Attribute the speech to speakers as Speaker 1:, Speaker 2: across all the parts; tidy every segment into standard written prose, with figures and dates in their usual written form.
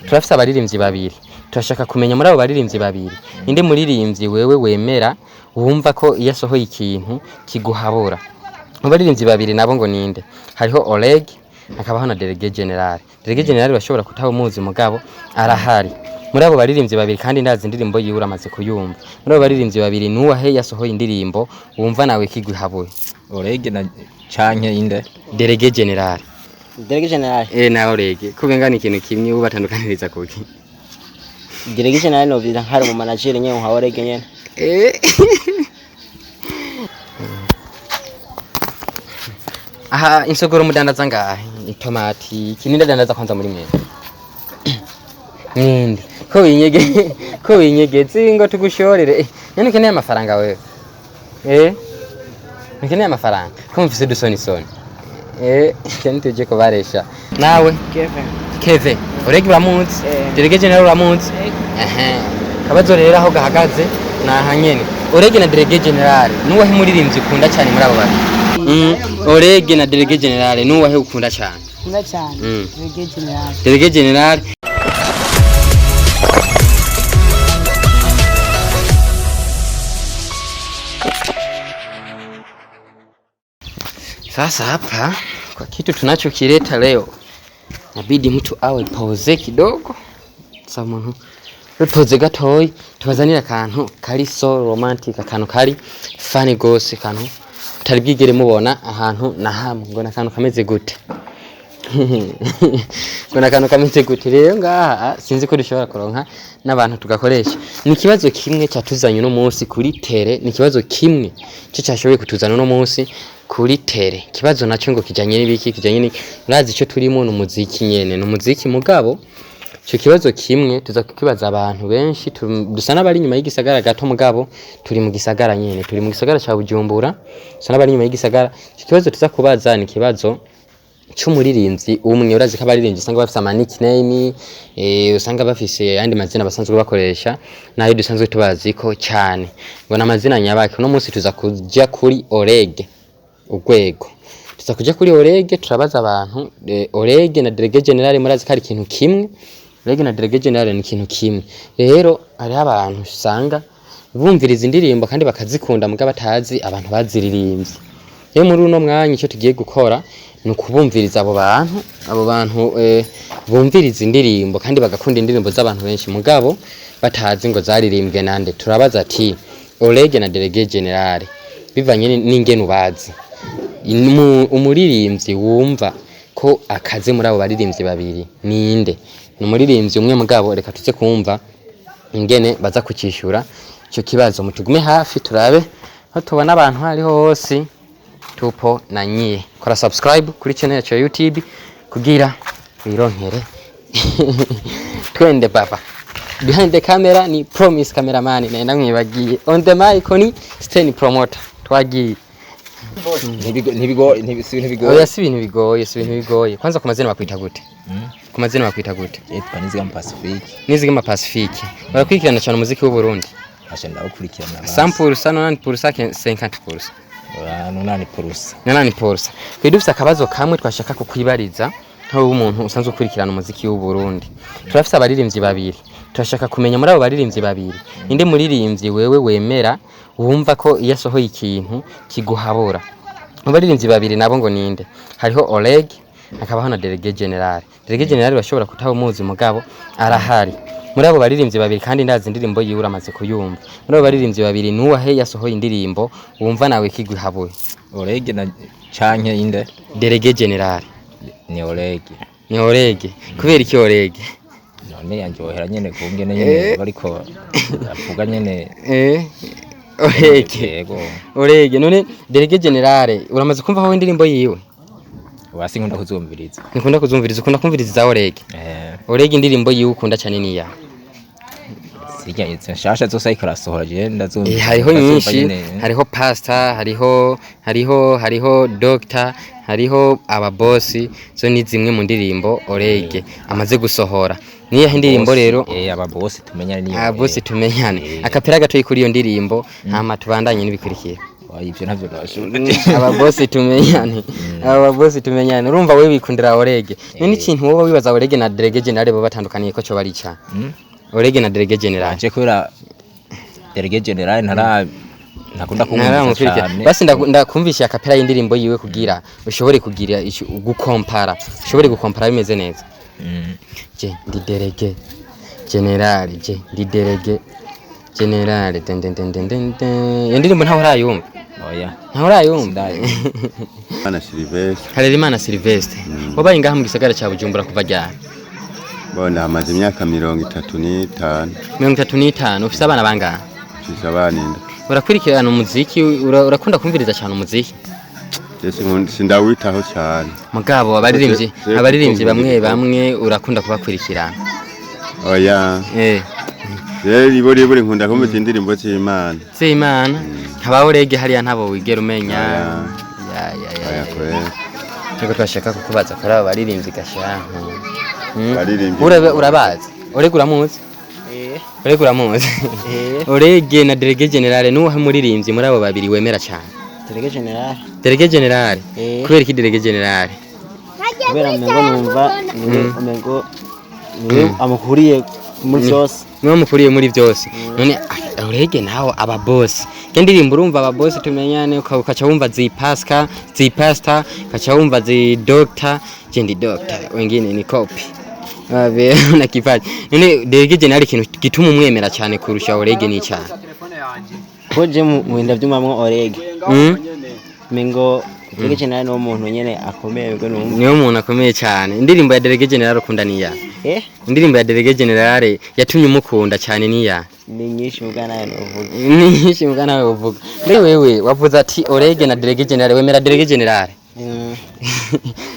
Speaker 1: turafise abaririmvyi babiri turashaka kumenya muri abo baririmvyi babiri inde muririmvyi wewe wemera wumva ko iyo asohoye ikintu kiguhabura. Abaririmvyi babiri nabo ngo ninde? Hariho OLEGUE akabaho na DELEGUE GENERALE. DELEGUE GENERALE bashobora kutaho muzi mugabo arahari. Muri abo baririmvyi babiri kandi ndazi indirimbo yiwe uramaze kuyumva. Muri abo baririmvyi babiri nuwahe yasohoye indirimbo wumva nawe kiguhabuye?
Speaker 2: OLEGUE na canke inde?
Speaker 1: DELEGUE GENERALE.
Speaker 3: DELEGUE GENERALE
Speaker 1: na OLEGUE kubengana ikintu kimwe ubatandukaniriza kuki?
Speaker 3: DELEGUE GENERALE no bira hari mu manager nyewe nka OLEGUE nyene. Aha
Speaker 1: insogoro mudandaza ngahe? Itomati kininde dandaza kwanza muri mwe. Ninde ko winyegetse ngo tugushorere nyene keneye amafaranga wewe nkeneye amafaranga ko mfise dusoni cyane tuje ko baresha nawe Keve OLEGUE uramunzi DELEGUE GENERALE uramunzi kabazo rero aho gahagaze naha nyene OLEGUE na DELEGUE GENERALE nuwahe muririmvyi ukunda cyane muri abo bari OLEGUE na DELEGUE GENERALE nuwahe ukunda cyane DELEGUE GENERALE Sasa hapa kwa kitu tunachokileta leo nabidi mtu awe pause kidogo. Samuntu pause gatoyi tubazanira akantu kari so romantic akantu kari funny gose kantu tari bwigere mubona ahantu na hamwe ngo nakantu kameze gute. Ngo nakantu kameze gute rero ngaha sinzi ko dushobora kuronka n'abantu tugakoresha. Ni kibazo kimwe cyatuzanye no munsi kuri tele, ni kibazo kimwe cyo cyashoboye kutuzana no munsi kuri tele. Kibazo naco ngo kijanye n'ibiki kijanye ni urazi ico turimo n'umuziki nyene n'umuziki mugabo cyo kibazo kimwe tuza kukibaza abantu benshi dusana bari nyuma y'igisagara gato mugabo turi mu gisagara nyene turi mu gisagara cha Bujumbura dusana bari nyuma y'igisagara. Cyo kibazo tuza kubaza ni kibazo cy'umuririmvyi umwe urazi ko abaririmvyi usanga bafise ama nickname usanga bafise andi mazina basanzwe bakoresha nayo dusanzwe tubazi ko cyane ngo namazina nyabaki. No munsi tuza kujya kuri OLEGUE urwego tuza kujya kuri OLEGUE turabaza abantu OLEGUE na DELEGUE GENERALE murazi kari ikintu kimwe. OLEGUE na DELEGUE GENERALE ni ikintu kimwe rero ari abantu usanga bumviriza indirimbo kandi bakazikunda mugabo batazi abantu baziririmbye. Rero muri uno mwanya icyo tugiye gukora nukubumviriza abo bantu bumviriza indirimbo kandi bagakunda indirimbo z'abantu benshi mugabo batazi ngo zaririmbwe nande. Turabaza ati OLEGUE na DELEGUE GENERALE bivanye n'ingene ubazi umuririmbyi wumva ko akaze muri abo baririmbyi babiri ninde? N'umuririmbyi umwe mugabo reka tuze kumva ingene baza kucishura icyo kibazo. Mutugume hafi turabe aho tubona abantu hariho hose tupo na nyie. Kora subscribe kuri channel yacu ya YouTube kugira wironkere twende baba. Behind the camera ni Promise cameraman naenda mwibagiye. On the mic ni Steny promoter twagiye.
Speaker 2: Ntibigoye si ibintu
Speaker 1: bigoye. Kwanza ku mazina bakwita gute? Ku mazina bakwita gute? Nizigama Pacifique. Barakwikirana cyane umuziki w'u Burundi.
Speaker 2: Asha ndawukurikirana.
Speaker 1: 100% 50%.
Speaker 2: 8%.
Speaker 1: Kwidufisa akabazo kamwe twashaka kukwibariza aho umuntu usanzwe ukurikirana umuziki w'u Burundi. Turafise abaririmvyi babiri. Turashaka kumenya muri abo baririmvyi babiri inde muririmvyi wewe wemera wumva ko iyo asohoye ikintu kiguhabura. Abaririmvyi babiri nabo ngo ninde? Hariho OLEGUE akabaho na DELEGUE GENERALE. DELEGUE GENERALE bashobora kutaho muzi mugabo arahari. Muri abo baririmvyi babiri kandi ndazi indirimbo yiwe uramaze kuyumva. Muri abo baririmvyi babiri nuwahe yasohoye indirimbo wumva nawe kiguhabuye?
Speaker 2: OLEGUE na canke inde?
Speaker 1: DELEGUE GENERALE.
Speaker 2: Ni OLEGUE.
Speaker 1: Ni OLEGUE. Kubera iki OLEGUE?
Speaker 2: None yanjohera nyene kungene nyene bariko avuga nyene
Speaker 1: OLEGUE none DELEGUE GENERALE uramaze kumva aho indirimbo yiwe?
Speaker 2: Wasi nkunda kuzumviriza.
Speaker 1: Nikunda kuzumviriza ukunda kumviriza OLEGUE. OLEGUE indirimbo yiwe ukunda cyane ni ya.
Speaker 2: Sijya nshasha zose ikarasohora je ndazumviriza.
Speaker 1: Hariho nyinshi, hariho pastor, hariho doctor, hariho ababosi zo ni zimwe mu ndirimbo OLEGUE amaze gusohora. Niyo indirimbo rero
Speaker 2: ababosi tumenyane niyo.
Speaker 1: Ababosi tumenyane. Akapera gato kuri iyo ndirimbo ntama tubandanye nibikurikira.
Speaker 2: ivyo navyo nashobora
Speaker 1: aba boss tumenyane aba boss tumenyane urumva wewe wikundira Olege nini kintu wowe wibaza Olege na DELEGUE GENERALE bo batandukaniye ko cyo bari ca Olege na DELEGUE GENERALE
Speaker 2: je kubera DELEGUE GENERALE nakunda kumva cyane
Speaker 1: basi ndakumvisha akapera y'indirimbo yiwe kugira ushobore kugira gukompara ushobore gukompara bimeze neza je ndi DELEGUE GENERALE je ndi DELEGUE GENERALE indirimbo ntaho urayumva
Speaker 2: oya
Speaker 1: ntaho urayumva
Speaker 4: Mana Silvestre
Speaker 1: Harerimana Silvestre wabaye ngaha mu gisagara ca Bujumbura kuva ryari
Speaker 4: bona amaze imyaka 35
Speaker 1: 35 ufise abana bangahe
Speaker 4: ufise abana
Speaker 1: urakurikirana umuziki urakunda kumviriza cyane umuziki
Speaker 4: sindawitaho cyane
Speaker 1: mugabo abaririmbyi bamwe urakunda kubakurikirana
Speaker 4: oya buri nkunda kumva indirimbo z'Imana
Speaker 1: nkaba Olege hariya ntabo wigera umenya Niko twashaka kukubaza kuri aba baririmbyi gashantu urabazi Olege uramuzi Olege uramuzi Olege na DELEGUE GENERALE nuha muririmbyi muri abo babiri wemera cyane DELEGUE GENERALE kubera iki DELEGUE GENERALE
Speaker 3: kubera mmengo numva mmengo amukuriye muri byose
Speaker 1: niwe mukuriye muri byose none Olege naho aba boss kendirimbo urumva aba boss tumenyane ukaca wumva zipasta ukaca wumva zi doctor jendi doctor wengine ni copy abe na kipaji none DELEGUE GENERALE kintu gituma umwemera cyane kurusha Olege ni cyane
Speaker 3: koje mu ndavyumamwo Olege mengo DELEGUE GENERALE no muntu nyene akomeye bwo numva
Speaker 1: niyo muntu akomeye cyane indirimbo ya DELEGUE GENERALE ukunda niya indirimbo ya DELEGUE GENERALE yatumye umukunda cyane niya
Speaker 3: ni nyinshi mugana uvuga
Speaker 1: ni nyinshi mugana nawe uvuga wewe wavuze ati Olege na DELEGUE GENERALE wemera DELEGUE GENERALE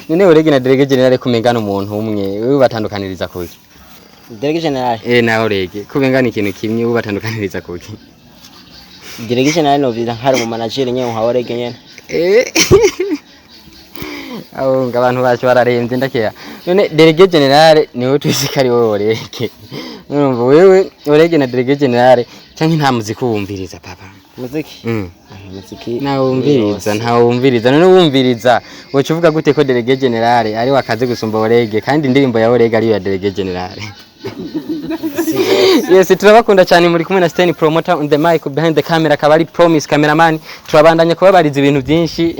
Speaker 1: none Olege na DELEGUE GENERALE kumengana umuntu umwe wewe batandukaniriza kuki
Speaker 3: DELEGUE GENERALE
Speaker 1: na Olege kumengana ikintu kimwe wewe batandukaniriza kuki
Speaker 3: DELEGUE GENERALE no biza hari mu manager nyene nka Olege nyene
Speaker 1: aho ngabantu bacu bararembye ndakeya none DELEGUE GENERALE niwe twisikari wowe Olege urumva wewe Olege na DELEGUE GENERALE cyangwa nta muziki wumviriza papa
Speaker 3: muziki muziki
Speaker 1: nta wumviriza none wumviriza wocu uvuga gute ko DELEGUE GENERALE ari wakaze gusumba Olege kandi indirimbo ya Olege ari ya DELEGUE GENERALE yes turabakunda cyane muri kumwe na Stain promoter on the mic behind the camera kabari promise cameraman turabandanya kubabariza ibintu byinshi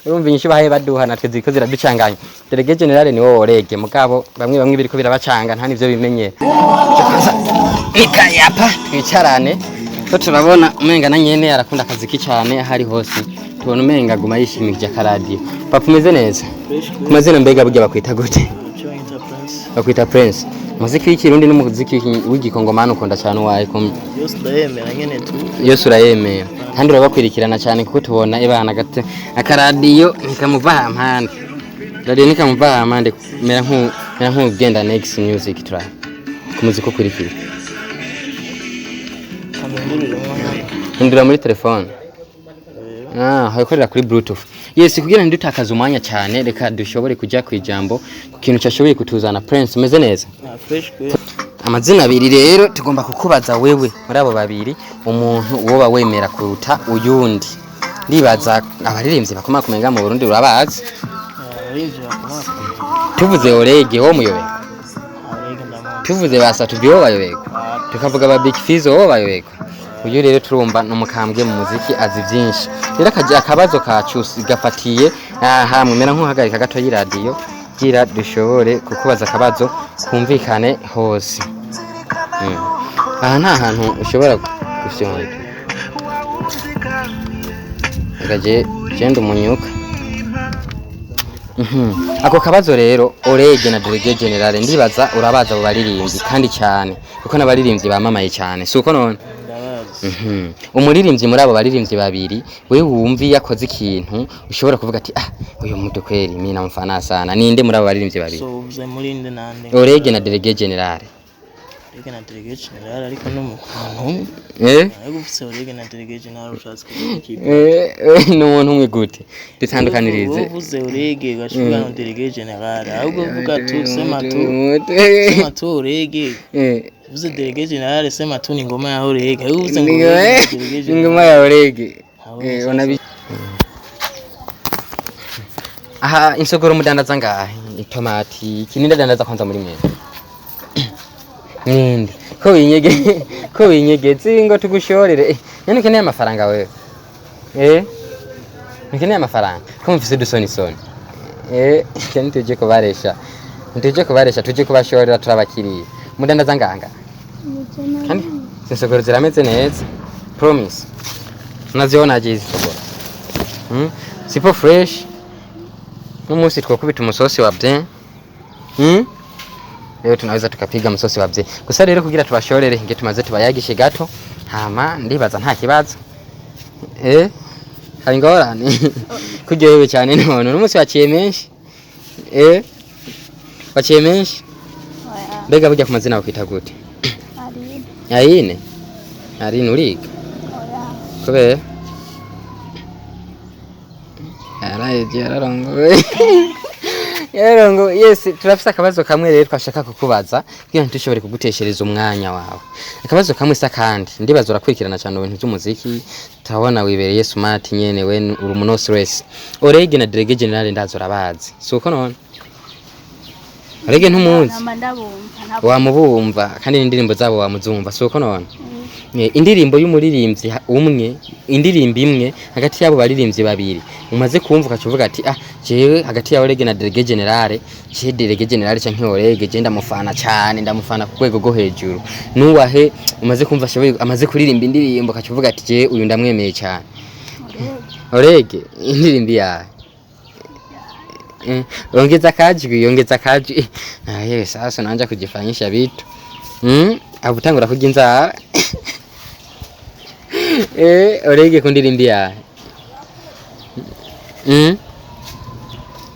Speaker 1: urumva inyishu bahaye baduha natwe ziko ziraducanganya DELEGUE GENERALE ni wowe Olege mugabo bamwe biriko birabacanga nta nivyo bimenyera ikayapa twicarane ko turabona umenga na nyene arakunda akaziki cyane ahari hose tubona umenga guma yishimije akaradiyo papa umeze neza kumazina mbega burya bakwita gute bakwita Prince muziki w'ikirundi n'umuziki w'igikongomano ukunda cyane waye ko
Speaker 3: yose ndayemera nyene tu
Speaker 1: yose urayemera kandi urabakwirikirana cyane kuko tubona ibana gate akaradiyo nikamuva hampande radio nikamuva hampande mera nk'ugenda next music tra kumuziki ukurikira indura muri telefone hakorera kuri bluetooth yes kugira ndutakaza umwanya cyane reka dushobore kujya kwijambo kintu cyashoboye kutuzana Prince umeze neza amazina abiri rero tugomba kukubaza wewe muri abo babiri umuntu woba wemera kuruta uyundi ndibaza abaririmbyi bakoma kumenga mu Burundi urabazi tuvuze Olege wo muyobeka tuvuze basatu byo bayobeka tukavuga ba Big Fizzo wo bayobeka uyu rero turumva numukambwe mu muziki azi byinshi rero akabazo kacu gafatiye hamwe mera nk'uhagarika gato y'iradiyo gira dushobore kukubaza akabazo kumvikane hose aha nta hantu ushobora gusyonga gaje genda umunyuka ako kabazo rero Olege na DELEGUE GENERALE ndibaza urabaza abo baririmbyi kandi cyane kuko n'abaririmbyi bamamaye cyane suko none umuririmbyi muri abo baririmbyi babiri wewe wumvi yakoze ikintu ushobora kuvuga ati uyu muntu kweri mimi namfana sana ninde muri abo baririmbyi babiri
Speaker 3: so uze muri inde nande
Speaker 1: Olege na DELEGUE GENERALE
Speaker 3: Olege na DELEGUE GENERALE ariko no muntu ariko ufite Olege na DELEGUE GENERALE ushatse kukipa
Speaker 1: no muntu umwe gute dutandukanirize
Speaker 3: uvuze Olege gashuka na DELEGUE GENERALE ahubwo uvuga tu sema tu Olege uvuze DELEGUE GENERALE sema tu ni ngoma ya Olege uvuze
Speaker 1: ingoma ya Olege Unabi aha insogoro mudandaza ngahe itomati kininde dandaza kwanza muri mwe ninde ko winyege ngo tugushorere nyene keneye amafaranga wewe nkeneye amafaranga ko mfise dusoni cyane tuje kubaresha tuje kubashorera turabakiriye mudandaza nganga kandi insogoro zirameze neza promise unaziona aje insogoro sipo fresh n'umunsi twakubita umusosi wa byen leo tunaweza tukapiga msosi wa byen gusa rero kugira tubashorere nge tumaze tubayagishe gato hama ndibaza nta kibazo hari ngorane kuryohewe cyane none n'umunsi waciye menshi waciye menshi mbega burya ku mazina wakwita gute Arine uriga kubera Yarongo yes turafise akabazo kamwe rero twashaka kukubaza kugira ntushobore kuguteshereza umwanya wawe akabazo kamwe sakandi ndibaza urakurikirana cyane ibintu by'umuziki tabona wibereye smart nyene we uri muno stress Olege na DELEGUE GENERALE ndazo rabazi suko none Olege ntumuzi wamubumva kandi indirimbo zabo wamuzumva suko none indirimbo y'umuririmbyi umwe indirimbo imwe hagati yabo baririmbyi babiri umaze kumvuka cyuvuga ati jewe hagati ya Olege na DELEGUE GENERALE DELEGUE GENERALE canke Olege je ndamufana cyane ndamufana ku rwego go hejuru nuwahe umaze kumva ashoboye amaze kuririmba indirimbo kacuvuga ati je uyu ndamwemeye cyane Olege indirimbo ya yongeza kajwi sasa nanja kujifanyisha vitu abutangura kuginza Olege kundirimbia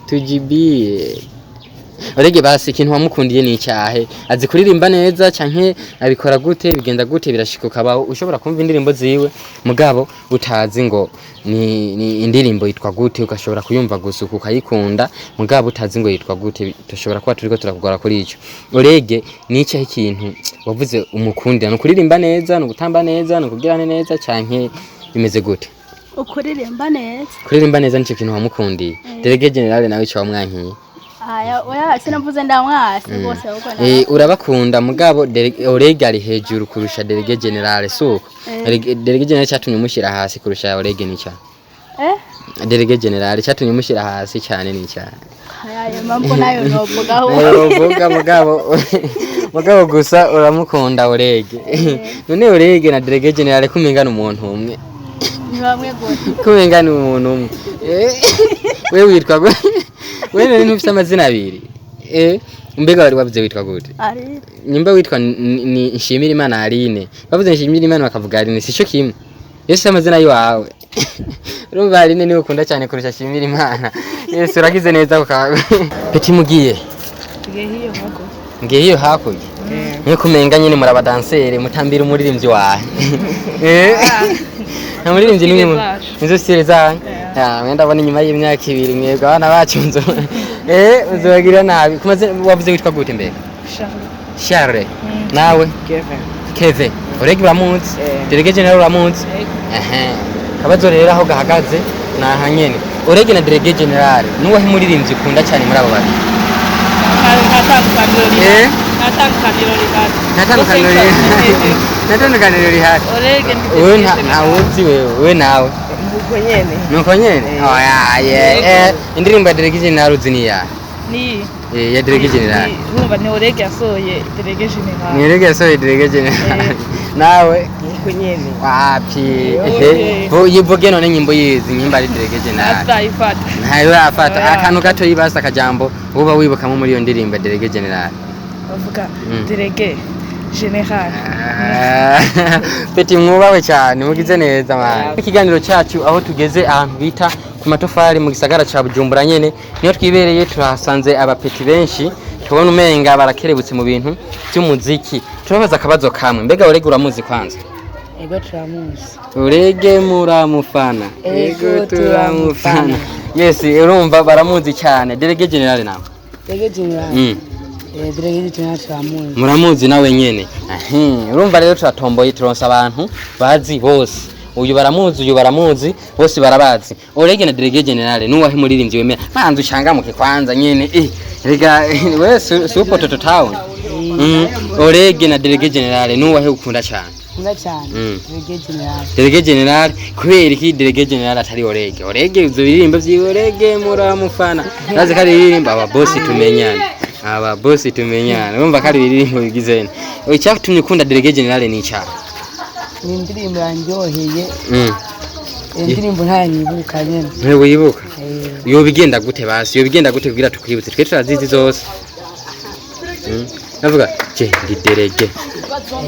Speaker 1: tujibie Olege basi ikintu wamukundiye ni cyahe azi kuririmba neza canke abikora gute bigenda gute birashikuka baho ushobora kumva indirimbo ziwe mugabo utazi ngo ni indirimbo yitwa gute ukashobora kuyumva gusa ukayikunda mugabo utazi ngo yitwa gute tushobora kuba turiko turakugora kuri ico Olege ni cyahe ikintu wavuze umukundira no kuririmba neza no gutamba neza no kugirana neza canke bimeze gute kuririmba neza nico kintu wamukundiye DELEGUE GENERALE nawe cyo wamwankiye
Speaker 5: oya sinavuze ndamwasi bose uko
Speaker 1: urabakunda mugabo Olege ari hejuru kurusha DELEGUE GENERALE suko DELEGUE GENERALE cyatumye mushira hasi kurusha Olege ni cyane DELEGUE GENERALE cyatumye mushira hasi cyane ni cyane
Speaker 5: ayo mambo nayo novuga
Speaker 1: mugabo gusa uramukunda Olege none Olege na DELEGUE GENERALE kumengana umuntu umwe
Speaker 5: ni bamwe gute
Speaker 1: kumengana umuntu umwe wewe witwa wewe ntufite amazina abiri mbega wari wavuze witwa gute nyimba witwa ni Nshimira Imana Arine bavuze Nshimira Imana bakavuga Arine sico kimwe Yesu amazina yawe urumva Arine ni ukunda cyane kurusha Nshimira Imana Yesu uragize neza ukawe peti mugiye ngiye hakurya niyo kumenga nyine muri abadansere mutambira umuririmbyi wawe umuririmbyi ni mwe nizo style zanyu wenda abona inyuma y'imyaka 2 mwebwe abana bacu uzobagira nabi kumaze wavuze witwa gute mbere Charles nawe Kevin Olege uramunsi DELEGUE GENERALE uramunsi kabazo rero aho gahagaze naha nyene Olege na DELEGUE GENERALE nuwahe muririmbyi ukunda cyane muri abo bari natandukaniro rihari wewe ntawuzi wewe nawe nuko nyene indirimbo ya DELEGUE GENERALE uziniya ya DELEGUE GENERALE
Speaker 6: urumva ni Olege yasohoye DELEGUE GENERALE
Speaker 1: ni Olege yasohoye DELEGUE GENERALE nawe
Speaker 6: nuko nyene
Speaker 1: wapi yivuge none nyimbo yizi nyimba ari DELEGUE GENERALE
Speaker 6: atayifata
Speaker 1: ntayo afata akantu gato yibasa akajambo uba wibukamo muri iyo ndirimbo DELEGUE GENERALE
Speaker 6: bavuga DELEGUE GENERALE
Speaker 1: peti mwubawe cyane mugize neza mwana ikiganiro cyacu aho tugeze ahantu bita ku matofari mu gisagara ca Bujumbura nyene niyo twibereye turahasanze abapeti benshi tubona umenga barakerebutse mu bintu by'umuziki turabaza akabazo kamwe mbega Olege uramuzi kwanza
Speaker 6: ego turamuzi
Speaker 1: Olege muramufana ego turamufana yes urumva baramuzi cyane DELEGUE GENERALE nawe
Speaker 6: DELEGUE GENERALE DELEGUE GENERALE
Speaker 1: muramuzi nawe nyene urumva rero turatomboye turonsa abantu bazi bose uyu baramuzi bose barabazi. Olegue na DELEGUE GENERALE nuwahe muririmbyi wemera manzi ucangamuke kwanza nyene rega we supo toto town. Olegue na DELEGUE GENERALE nuwahe ukunda cyane?
Speaker 6: Nkunda cyane DELEGUE GENERALE.
Speaker 1: DELEGUE GENERALE kubera iki DELEGUE GENERALE atari Olegue? Olegue uzo biririmba vyi Olegue muramufana naze kari biririmba aba boss tumenyana urumva kari biririmba bigizene icyatumye ukunda DELEGUE GENERALE ni cyane
Speaker 6: ni indirimbo yanjyoheye indirimbo ntayibuka nyene
Speaker 1: ntewe yibuka yo bigenda gute basi yo bigenda gute kugira tukwibutse twe turazizi zose navuga je ndi DELEGUE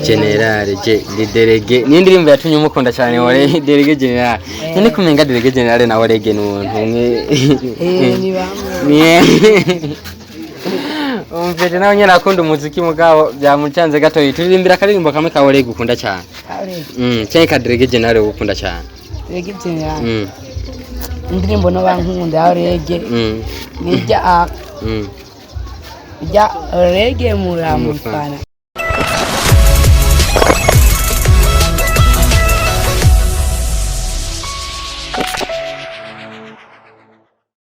Speaker 1: GENERALE je ndi DELEGUE ni indirimbo yatumye umukunda cyane Olegue DELEGUE GENERALE none kumenga DELEGUE GENERALE na Olegue n'untu umwe
Speaker 6: ni bamwe
Speaker 1: umvete nawe nyene akunda umuziki mugabo byamucanze gatoyi turirimbira karirimbo kamwe ka Olegue ukunda cyane cyane ka DELEGUE GENERALE ukunda cyane
Speaker 6: DELEGUE GENERALE indirimbo no bankunda ya Olegue nijya Olegue muramufana